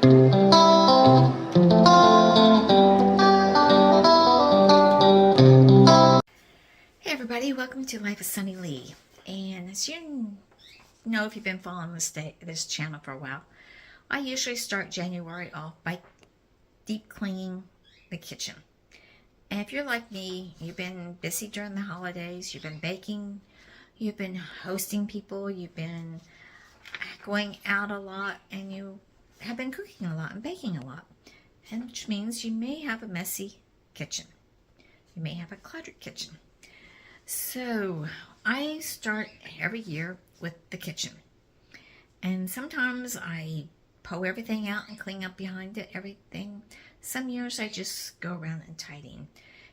Hey everybody, welcome to Life with Sunny Lee. And as you know, if you've been following this channel for a while, I usually start January off by deep cleaning the kitchen. And if you're like me, you've been busy during the holidays, you've been baking, you've been hosting people, you've been going out a lot, and you have been cooking a lot and baking a lot. And which means you may have a messy kitchen. You may have a cluttered kitchen. So I start every year with the kitchen. And sometimes I pull everything out and clean up behind it, everything. Some years I just go around and tidying.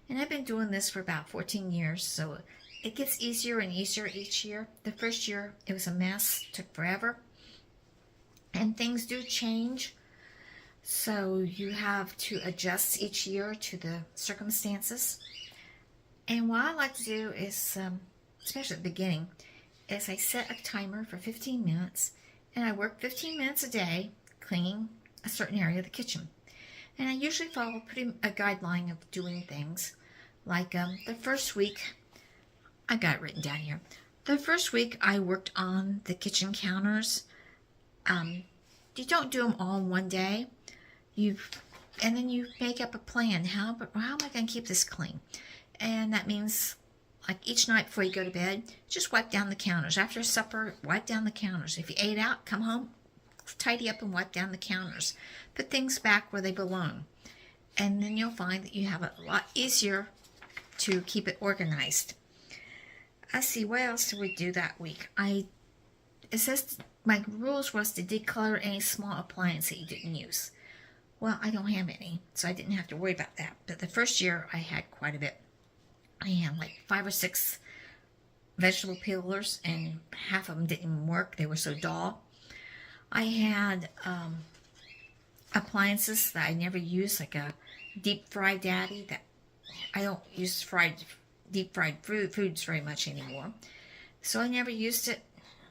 And I've been doing this for about 14 years, so it gets easier and easier each year. The first year it was a mess, took forever. And things do change. So you have to adjust each year to the circumstances. And what I like to do is, especially at the beginning, is I set a timer for 15 minutes. And I work 15 minutes a day cleaning a certain area of the kitchen. And I usually follow a guideline of doing things. Like the first week, I got it written down here. The first week I worked on the kitchen counters. You don't do them all in one day. And then you make up a plan. How am I going to keep this clean? And that means, like each night before you go to bed, just wipe down the counters. After supper, wipe down the counters. If you ate out, come home, tidy up and wipe down the counters. Put things back where they belong. And then you'll find that you have a lot easier to keep it organized. Let's see, what else did we do that week? It says my rules was to declutter any small appliance that you didn't use. Well, I don't have any, so I didn't have to worry about that. But the first year, I had quite a bit. I had like 5 or 6 vegetable peelers, and half of them didn't even work. They were so dull. I had appliances that I never used, like a deep fried daddy. That I don't use deep fried foods very much anymore, so I never used it.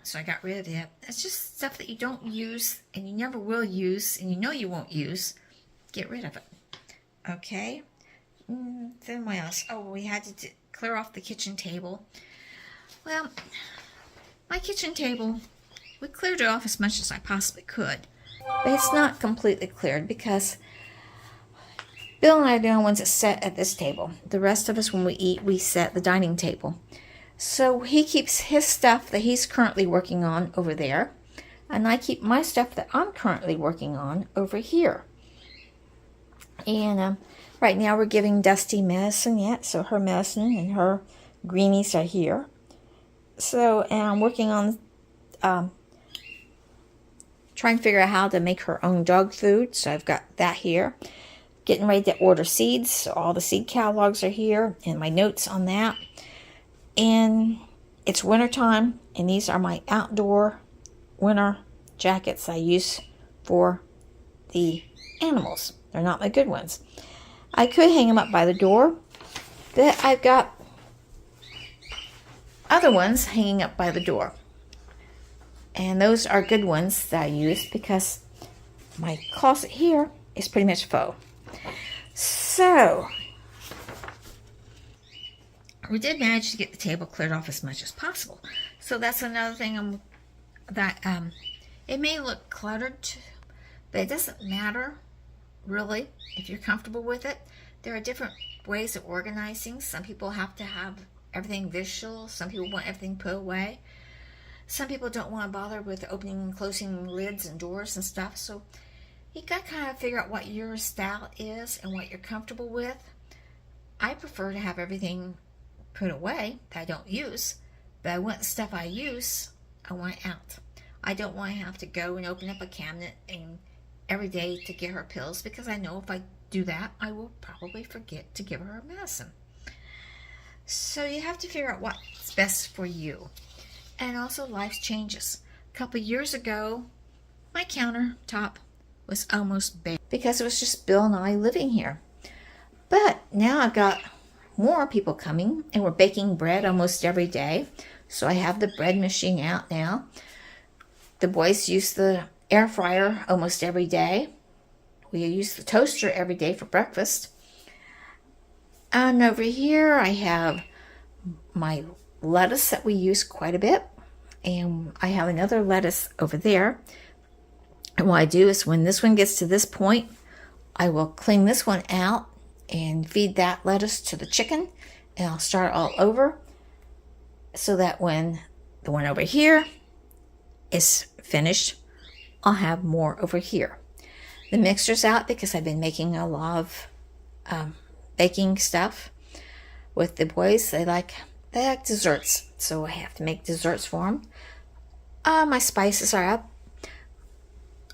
So I got rid of it. It's just stuff that you don't use and you never will use, and you know you won't use. Get rid of it. Okay. Then what else? Oh, we had to clear off the kitchen table. Well, my kitchen table, we cleared it off as much as I possibly could. But it's not completely cleared because Bill and I are the only ones that sit at this table. The rest of us, when we eat, we sit at the dining table. So he keeps his stuff that he's currently working on over there. And I keep my stuff that I'm currently working on over here. And right now we're giving Dusty medicine yet. So her medicine and her greenies are here. So, and I'm working on trying to figure out how to make her own dog food. So I've got that here. Getting ready to order seeds. So all the seed catalogs are here. And my notes on that. And it's winter time. And these are my outdoor winter jackets I use for the animals. They're not my good ones. I could hang them up by the door, but I've got other ones hanging up by the door. And those are good ones that I use because my closet here is pretty much full. So, we did manage to get the table cleared off as much as possible. So that's another thing it may look cluttered, but it doesn't matter. Really, if you're comfortable with it. There are different ways of organizing. Some people have to have everything visual. Some people want everything put away. Some people don't want to bother with opening and closing lids and doors and stuff. So you got to kind of figure out what your style is and what you're comfortable with. I prefer to have everything put away that I don't use. But I want the stuff I use, I want it out. I don't want to have to go and open up a cabinet and every day to get her pills, because I know if I do that, I will probably forget to give her medicine. So you have to figure out what's best for you. And also life changes. A couple years ago, my countertop was almost bare because it was just Bill and I living here. But now I've got more people coming, and we're baking bread almost every day. So I have the bread machine out now. The boys use the air fryer almost every day. we use the toaster every day for breakfast. And over here I have my lettuce that we use quite a bit. And I have another lettuce over there. And what I do is when this one gets to this point, I will clean this one out and feed that lettuce to the chicken. And I'll start all over so that when the one over here is finished, I'll have more over here. The mixer's out because I've been making a lot of baking stuff with the boys. They like desserts, so I have to make desserts for them. My spices are up.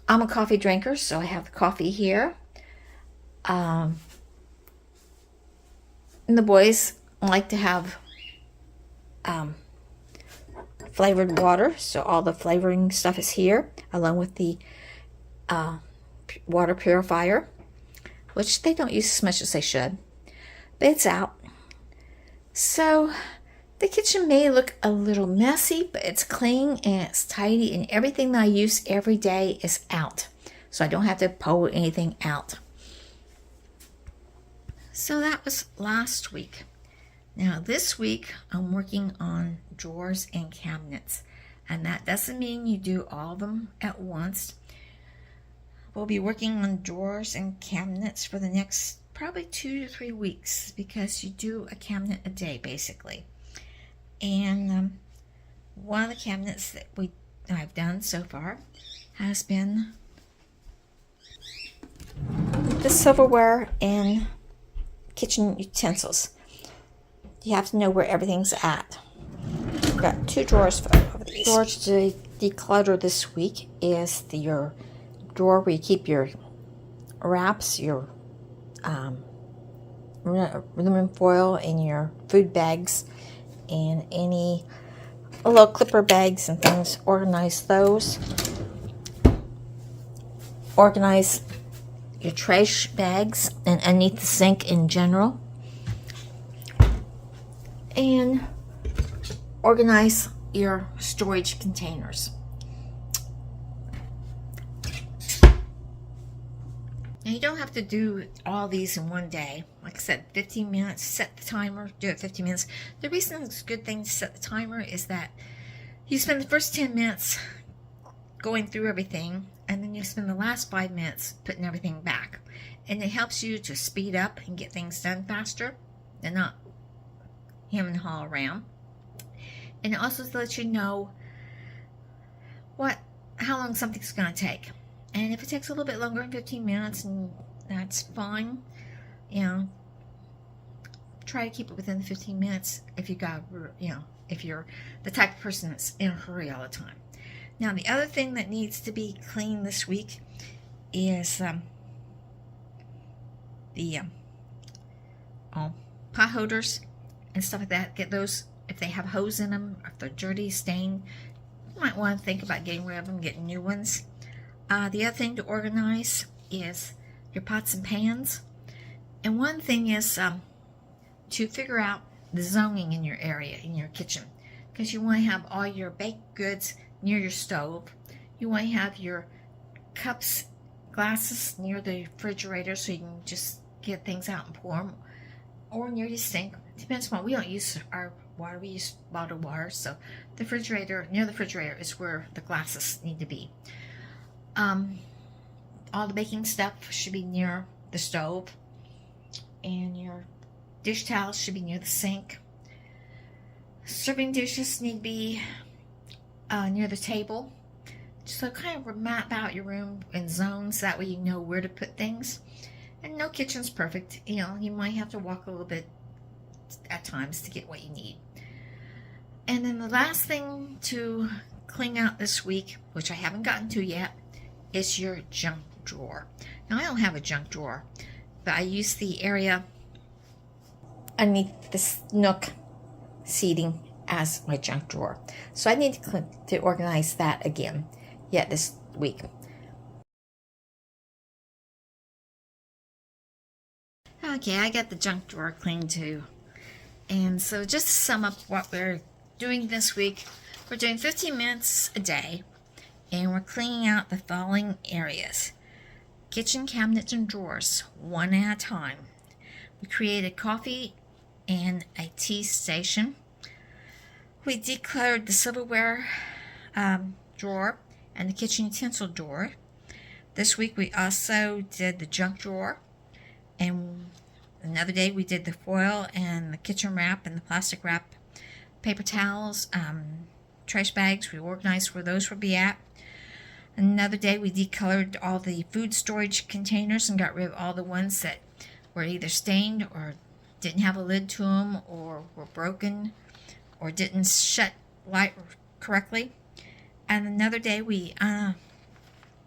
I'm a coffee drinker, so I have the coffee here. And the boys like to have flavored water, so all the flavoring stuff is here, along with the water purifier, which they don't use as much as they should, but it's out. So the kitchen may look a little messy, but it's clean and it's tidy, and everything that I use every day is out, so I don't have to pull anything out. So that was last week. Now this week I'm working on drawers and cabinets, and that doesn't mean you do all of them at once. We'll be working on drawers and cabinets for the next probably 2 to 3 weeks, because you do a cabinet a day basically. And one of the cabinets that I've done so far has been the silverware and kitchen utensils. You have to know where everything's at. I've got 2 drawers full of these. Drawer to declutter this week is your drawer where you keep your wraps, your aluminum foil, and your food bags, and any little clipper bags and things. Organize those. Organize your trash bags and underneath the sink in general. And organize your storage containers. Now you don't have to do all these in one day. Like I said, 15 minutes, set the timer, do it 15 minutes. The reason it's a good thing to set the timer is that you spend the first 10 minutes going through everything, and then you spend the last 5 minutes putting everything back. And it helps you to speed up and get things done faster and not hem and haw around. And it also lets you know how long something's going to take. And if it takes a little bit longer than 15 minutes, and that's fine, try to keep it within the 15 minutes if if you're the type of person that's in a hurry all the time. Now, the other thing that needs to be cleaned this week is the pot holders and stuff like that. Get those, if they have holes in them, or if they're dirty, stained, you might want to think about getting rid of them, getting new ones. The other thing to organize is your pots and pans. And one thing is to figure out the zoning in your area, in your kitchen. Because you want to have all your baked goods near your stove. You want to have your cups, glasses near the refrigerator so you can just get things out and pour them. Or near your sink. Depends on, we don't use our water, we use bottled water. So the refrigerator, near the refrigerator is where the glasses need to be. All the baking stuff should be near the stove, and your dish towels should be near the sink. Serving dishes need to be near the table. So kind of map out your room in zones, that way you know where to put things. And no kitchen's perfect. You might have to walk a little bit at times to get what you need. And then the last thing to clean out this week, which I haven't gotten to yet, is your junk drawer. Now, I don't have a junk drawer, but I use the area underneath this nook seating as my junk drawer. So I need to organize that again yet this week. Okay, I got the junk drawer cleaned too. And so just to sum up what we're doing this week, we're doing 15 minutes a day, and we're cleaning out the following areas: kitchen cabinets and drawers one at a time. We created coffee and a tea station. We decluttered the silverware drawer and the kitchen utensil drawer. This week we also did the junk drawer, and another day we did the foil and the kitchen wrap and the plastic wrap, paper towels, trash bags. We organized where those would be at. Another day we decolored all the food storage containers and got rid of all the ones that were either stained or didn't have a lid to them or were broken or didn't shut light correctly. And another day we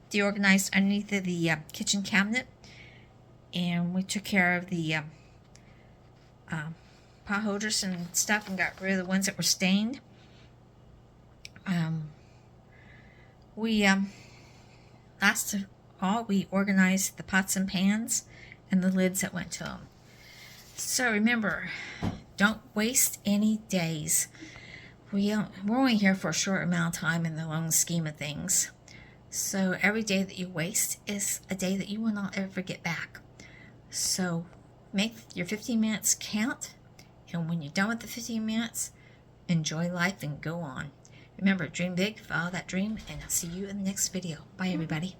deorganized underneath of the kitchen cabinet, and we took care of the pot holders and stuff and got rid of the ones that were stained. Last of all, we organized the pots and pans and the lids that went to them. So remember, don't waste any days. We're only here for a short amount of time in the long scheme of things. So every day that you waste is a day that you will not ever get back. So make your 15 minutes count, and when you're done with the 15 minutes, enjoy life and go on. Remember, dream big, follow that dream, and I'll see you in the next video. Bye, everybody.